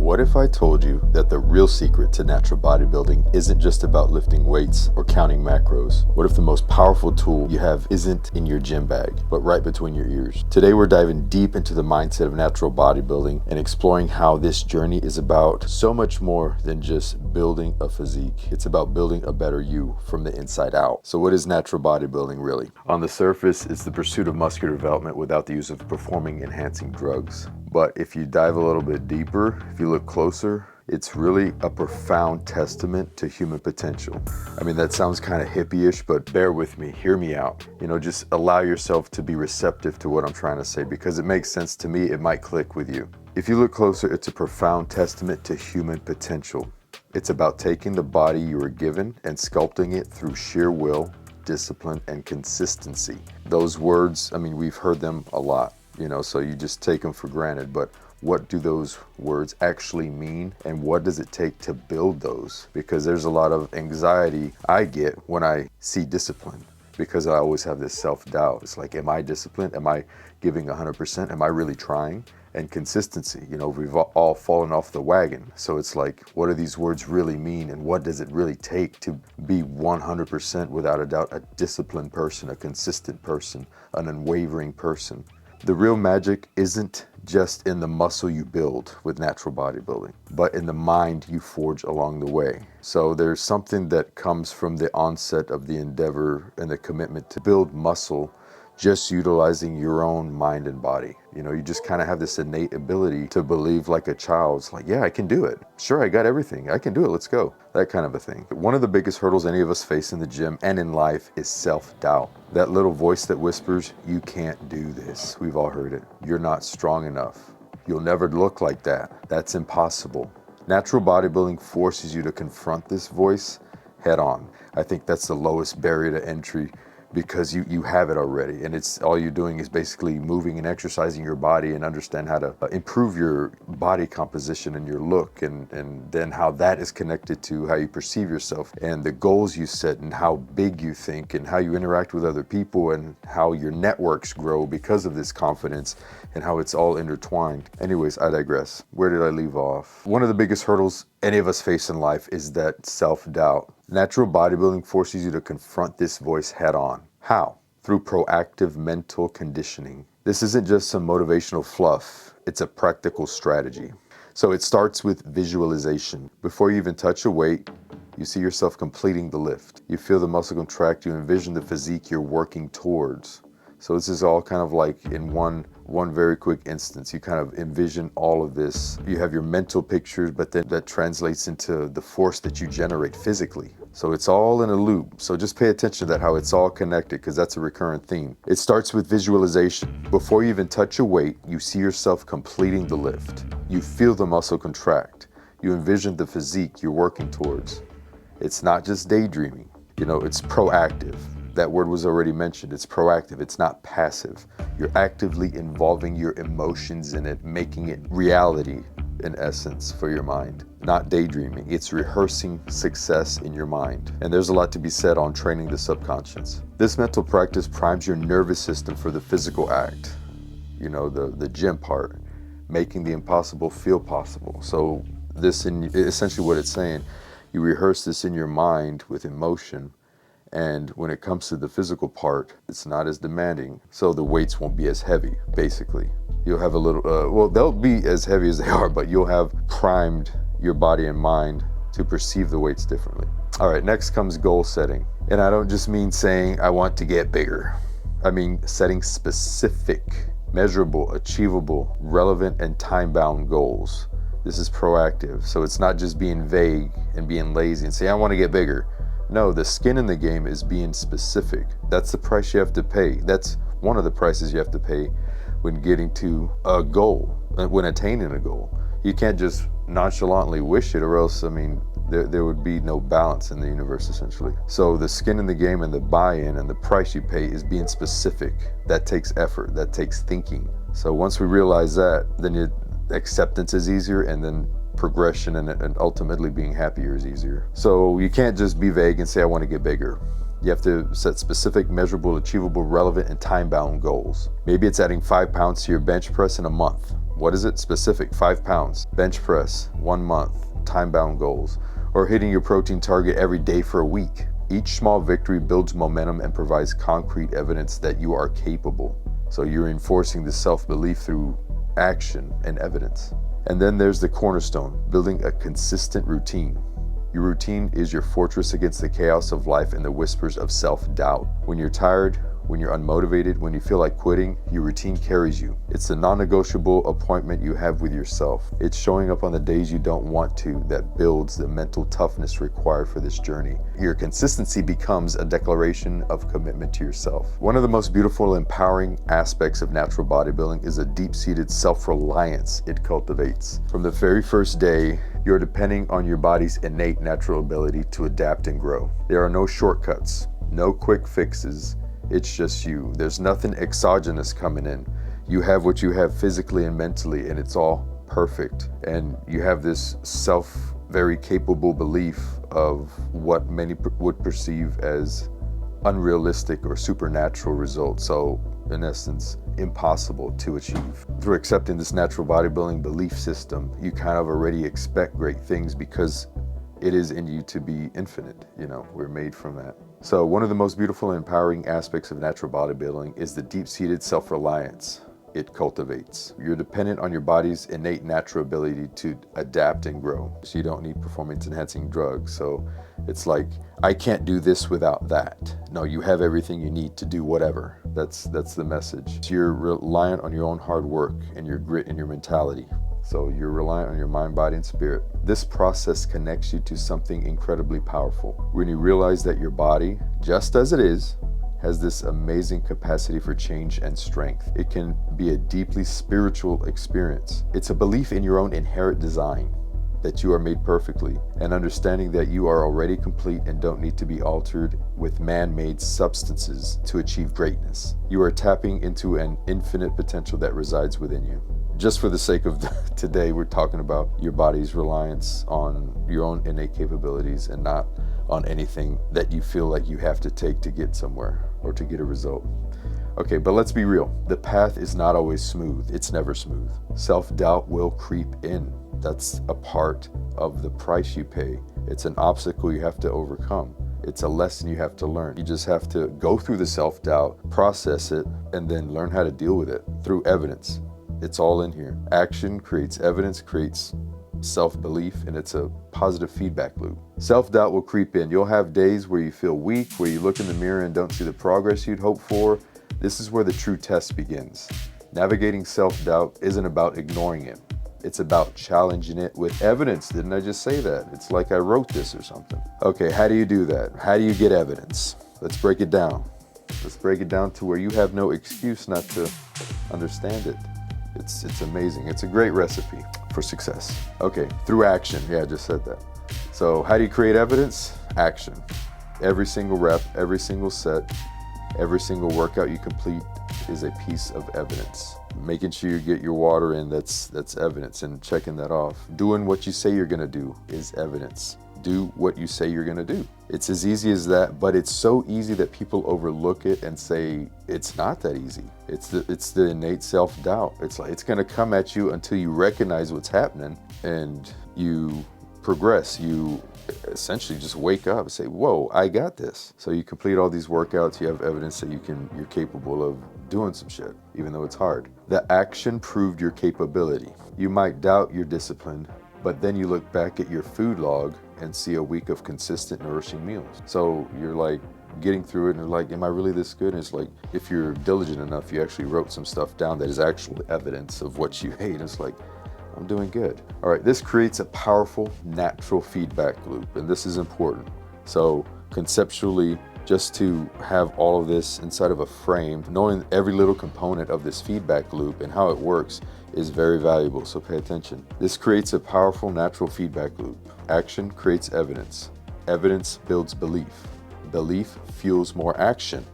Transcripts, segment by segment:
What if I told you that the real secret to natural bodybuilding isn't just about lifting weights or counting macros? What if the most powerful tool you have isn't in your gym bag, but right between your ears? Today we're diving deep into the mindset of natural bodybuilding and exploring how this journey is about so much more than just building a physique. It's about building a better you from the inside out. So what is natural bodybuilding really? On the surface, it's the pursuit of muscular development without the use of performing enhancing drugs. But if you dive a little bit deeper, if you look closer, it's really a profound testament to human potential. I mean, that sounds kind of hippie-ish, but bear with me, hear me out. Just allow yourself to be receptive to what I'm trying to say, because it makes sense to me, it might click with you. If you look closer, it's a profound testament to human potential. It's about taking the body you were given and sculpting it through sheer will, discipline, and consistency. Those words, I mean, we've heard them a lot. So you just take them for granted, but what do those words actually mean, and what does it take to build those? Because there's a lot of anxiety I get when I see discipline, because I always have this self-doubt. It's like, am I disciplined? Am I giving 100%? Am I really trying? And consistency, we've all fallen off the wagon. So it's like, what do these words really mean, and what does it really take to be 100% without a doubt a disciplined person, a consistent person, an unwavering person? The real magic isn't just in the muscle you build with natural bodybuilding, but in the mind you forge along the way. So there's something that comes from the onset of the endeavor and the commitment to build muscle, just utilizing your own mind and body. You just kind of have this innate ability to believe like a child. It's like, yeah, I can do it. Sure, I got everything. I can do it. Let's go. That kind of a thing. One of the biggest hurdles any of us face in the gym and in life is self-doubt. That little voice that whispers, you can't do this. We've all heard it. You're not strong enough. You'll never look like that. That's impossible. Natural bodybuilding forces you to confront this voice head on. I think that's the lowest barrier to entry, because you have it already, and it's all you're doing is basically moving and exercising your body and understand how to improve your body composition and your look, and then how that is connected to how you perceive yourself and the goals you set and how big you think and how you interact with other people and how your networks grow because of this confidence and how it's all intertwined. Anyways, I digress. Where did I leave off? One of the biggest hurdles any of us face in life is that self-doubt. Natural bodybuilding forces you to confront this voice head on. How? Through proactive mental conditioning. This isn't just some motivational fluff, it's a practical strategy. So it starts with visualization. Before you even touch a weight, you see yourself completing the lift. You feel the muscle contract, you envision the physique you're working towards. So this is all kind of like in one very quick instance. You kind of envision all of this. You have your mental pictures, but then that translates into the force that you generate physically. So it's all in a loop. So just pay attention to that, how it's all connected, because that's a recurrent theme. It starts with visualization. Before you even touch a weight, you see yourself completing the lift. You feel the muscle contract. You envision the physique you're working towards. It's not just daydreaming. It's proactive. That word was already mentioned. It's proactive. It's not passive. You're actively involving your emotions in it, making it reality in essence for your mind. Not daydreaming. It's rehearsing success in your mind. And there's a lot to be said on training the subconscious. This mental practice primes your nervous system for the physical act. The gym part, making the impossible feel possible. So essentially what it's saying, you rehearse this in your mind with emotion. And when it comes to the physical part, it's not as demanding. So the weights won't be as heavy, basically. You'll have a little, they'll be as heavy as they are, but you'll have primed your body and mind to perceive the weights differently. All right, next comes goal setting. And I don't just mean saying, I want to get bigger. I mean setting specific, measurable, achievable, relevant, and time-bound goals. This is proactive. So it's not just being vague and being lazy and saying, I want to get bigger. No, the skin in the game is being specific. That's the price you have to pay. That's one of the prices you have to pay when getting to a goal, when attaining a goal. You can't just nonchalantly wish it, or else, there would be no balance in the universe, essentially. So the skin in the game and the buy-in and the price you pay is being specific. That takes effort, that takes thinking. So once we realize that, then acceptance is easier, and then progression and ultimately being happier is easier. So you can't just be vague and say, I want to get bigger. You have to set specific, measurable, achievable, relevant, and time-bound goals. Maybe it's adding 5 pounds to your bench press in a month. What is it? Specific, 5 pounds, bench press, 1 month, time-bound goals, or hitting your protein target every day for a week. Each small victory builds momentum and provides concrete evidence that you are capable. So you're enforcing the self-belief through action and evidence. And then there's the cornerstone, building a consistent routine. Your routine is your fortress against the chaos of life and the whispers of self-doubt. When you're tired, when you're unmotivated, when you feel like quitting, your routine carries you. It's the non-negotiable appointment you have with yourself. It's showing up on the days you don't want to that builds the mental toughness required for this journey. Your consistency becomes a declaration of commitment to yourself. One of the most beautiful, empowering aspects of natural bodybuilding is a deep-seated self-reliance it cultivates. From the very first day, you're depending on your body's innate natural ability to adapt and grow. There are no shortcuts, no quick fixes. It's just you. There's nothing exogenous coming in. You have what you have physically and mentally, and it's all perfect. And you have this very capable belief of what many would perceive as unrealistic or supernatural results. So in essence, impossible to achieve. Through accepting this natural bodybuilding belief system, you kind of already expect great things because it is in you to be infinite. You know, we're made from that. So one of the most beautiful and empowering aspects of natural bodybuilding is the deep-seated self-reliance it cultivates. You're dependent on your body's innate natural ability to adapt and grow. So you don't need performance-enhancing drugs. So it's like, I can't do this without that. No, you have everything you need to do whatever. That's the message. So you're reliant on your own hard work and your grit and your mentality. So you're reliant on your mind, body, and spirit. This process connects you to something incredibly powerful. When you realize that your body, just as it is, has this amazing capacity for change and strength. It can be a deeply spiritual experience. It's a belief in your own inherent design, that you are made perfectly, and understanding that you are already complete and don't need to be altered with man-made substances to achieve greatness. You are tapping into an infinite potential that resides within you. Just for the sake of today, we're talking about your body's reliance on your own innate capabilities and not on anything that you feel like you have to take to get somewhere or to get a result. Okay, but let's be real. The path is not always smooth. It's never smooth. Self-doubt will creep in. That's a part of the price you pay. It's an obstacle you have to overcome. It's a lesson you have to learn. You just have to go through the self-doubt, process it, and then learn how to deal with it through evidence. It's all in here. Action creates evidence, creates self-belief, and it's a positive feedback loop. Self-doubt will creep in. You'll have days where you feel weak, where you look in the mirror and don't see the progress you'd hoped for. This is where the true test begins. Navigating self-doubt isn't about ignoring it. It's about challenging it with evidence. Didn't I just say that? It's like I wrote this or something. Okay, how do you do that? How do you get evidence? Let's break it down. Let's break it down to where you have no excuse not to understand it. It's amazing. It's a great recipe for success. Okay, through action. Yeah, I just said that. So how do you create evidence? Action. Every single rep, every single set, every single workout you complete is a piece of evidence. Making sure you get your water in, that's evidence, and checking that off. Doing what you say you're gonna do is evidence. Do what you say you're gonna do. It's as easy as that, but it's so easy that people overlook it and say it's not that easy. It's the innate self-doubt. It's like it's gonna come at you until you recognize what's happening and you progress. You essentially just wake up and say, whoa, I got this. So you complete all these workouts, you have evidence that you're capable of doing some shit, even though it's hard. The action proved your capability. You might doubt your discipline, but then you look back at your food log and see a week of consistent nourishing meals. So you're like getting through it and you're like, am I really this good? And it's like, if you're diligent enough, you actually wrote some stuff down that is actual evidence of what you ate. It's like, I'm doing good. All right, this creates a powerful natural feedback loop, and this is important. So conceptually, just to have all of this inside of a frame, knowing every little component of this feedback loop and how it works is very valuable, so pay attention. This creates a powerful natural feedback loop. Action creates evidence. Evidence builds belief. Belief fuels more action.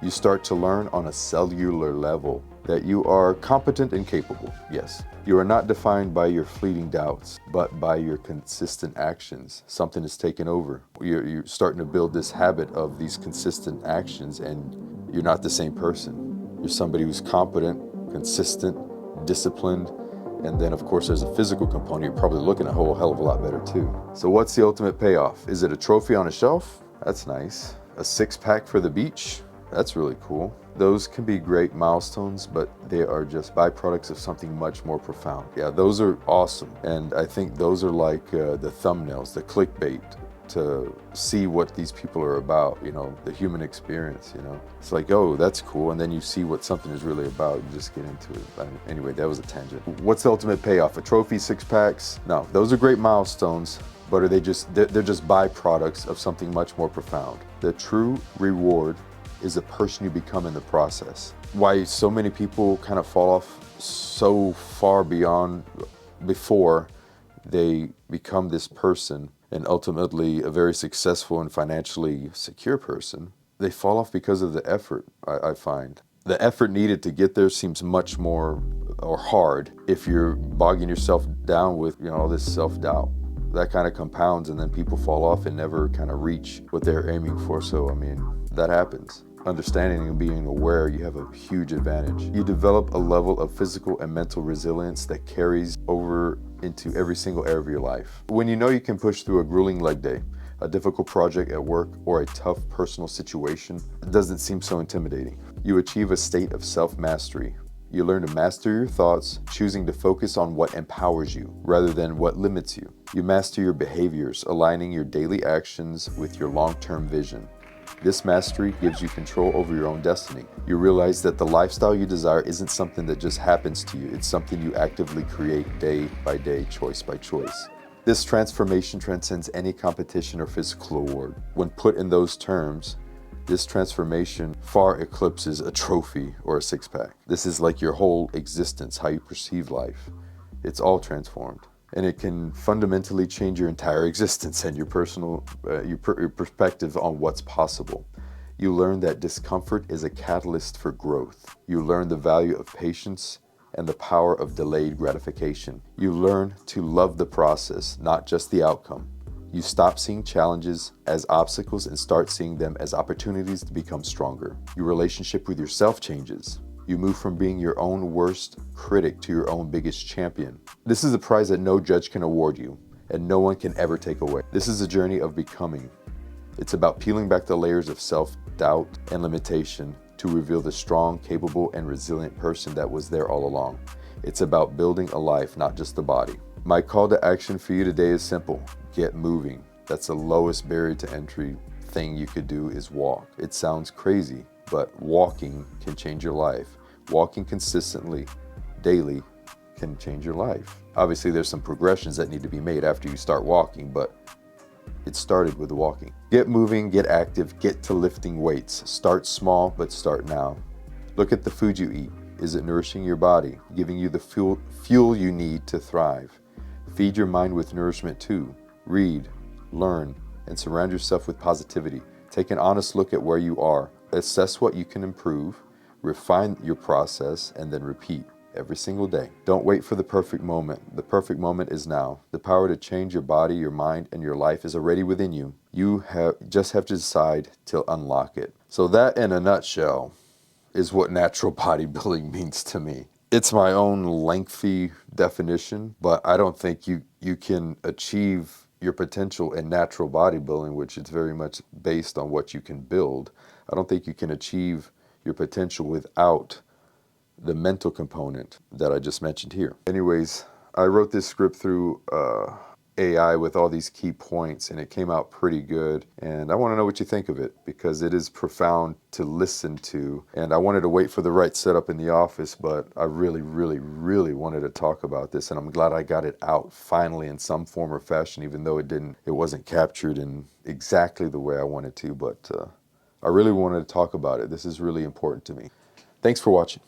You start to learn on a cellular level that you are competent and capable, yes. You are not defined by your fleeting doubts, but by your consistent actions. Something is taken over. You're starting to build this habit of these consistent actions, and you're not the same person. You're somebody who's competent, consistent, disciplined, And then of course there's a physical component. You're probably looking a whole hell of a lot better too. So what's the ultimate payoff? Is it a trophy on a shelf? That's nice. A six-pack for the beach? That's really cool. Those can be great milestones, but they are just byproducts of something much more profound. Yeah, those are awesome. And I think those are like the thumbnails, the clickbait, to see what these people are about, you know, the human experience, you know. It's like, oh, that's cool. And then you see what something is really about, you just get into it. Anyway, that was a tangent. What's the ultimate payoff? A trophy, six packs? No, those are great milestones, but are they just, they're just byproducts of something much more profound. The true reward is the person you become in the process. Why so many people kind of fall off so far beyond before they become this person and ultimately a very successful and financially secure person, they fall off because of the effort, I find. The effort needed to get there seems much more or hard if you're bogging yourself down with, you know, all this self-doubt. That kind of compounds and then people fall off and never kind of reach what they're aiming for. So, I mean, that happens. Understanding and being aware, you have a huge advantage. You develop a level of physical and mental resilience that carries over into every single area of your life. When you know you can push through a grueling leg day, a difficult project at work, or a tough personal situation, it doesn't seem so intimidating. You achieve a state of self-mastery. You learn to master your thoughts, choosing to focus on what empowers you rather than what limits you. You master your behaviors, aligning your daily actions with your long-term vision. This mastery gives you control over your own destiny. You realize that the lifestyle you desire isn't something that just happens to you. It's something you actively create day by day, choice by choice. This transformation transcends any competition or physical award. When put in those terms, this transformation far eclipses a trophy or a six-pack. This is like your whole existence, how you perceive life. It's all transformed. And it can fundamentally change your entire existence and your personal, your perspective on what's possible. You learn that discomfort is a catalyst for growth. You learn the value of patience and the power of delayed gratification. You learn to love the process, not just the outcome. You stop seeing challenges as obstacles and start seeing them as opportunities to become stronger. Your relationship with yourself changes. You move from being your own worst critic to your own biggest champion. This is a prize that no judge can award you, and no one can ever take away. This is a journey of becoming. It's about peeling back the layers of self-doubt and limitation to reveal the strong, capable, and resilient person that was there all along. It's about building a life, not just a body. My call to action for you today is simple. Get moving. That's the lowest barrier to entry thing you could do is walk. It sounds crazy, but walking can change your life. Walking consistently, daily, can change your life. Obviously, there's some progressions that need to be made after you start walking, but it started with walking. Get moving, get active, get to lifting weights. Start small, but start now. Look at the food you eat. Is it nourishing your body, giving you the fuel you need to thrive? Feed your mind with nourishment too. Read, learn, and surround yourself with positivity. Take an honest look at where you are. Assess what you can improve, refine your process, and then repeat every single day. Don't wait for the perfect moment. The perfect moment is now. The power to change your body, your mind, and your life is already within you. You just have to decide to unlock it. So that, in a nutshell, is what natural bodybuilding means to me. It's my own lengthy definition, but I don't think you can achieve your potential in natural bodybuilding, which is very much based on what you can build. I don't think you can achieve your potential without the mental component that I just mentioned here. Anyways, I wrote this script through AI with all these key points, and it came out pretty good. And I want to know what you think of it, because it is profound to listen to. And I wanted to wait for the right setup in the office, but I really, really, really wanted to talk about this. And I'm glad I got it out finally in some form or fashion, even though it wasn't captured in exactly the way I wanted to. But I really wanted to talk about it. This is really important to me. Thanks for watching.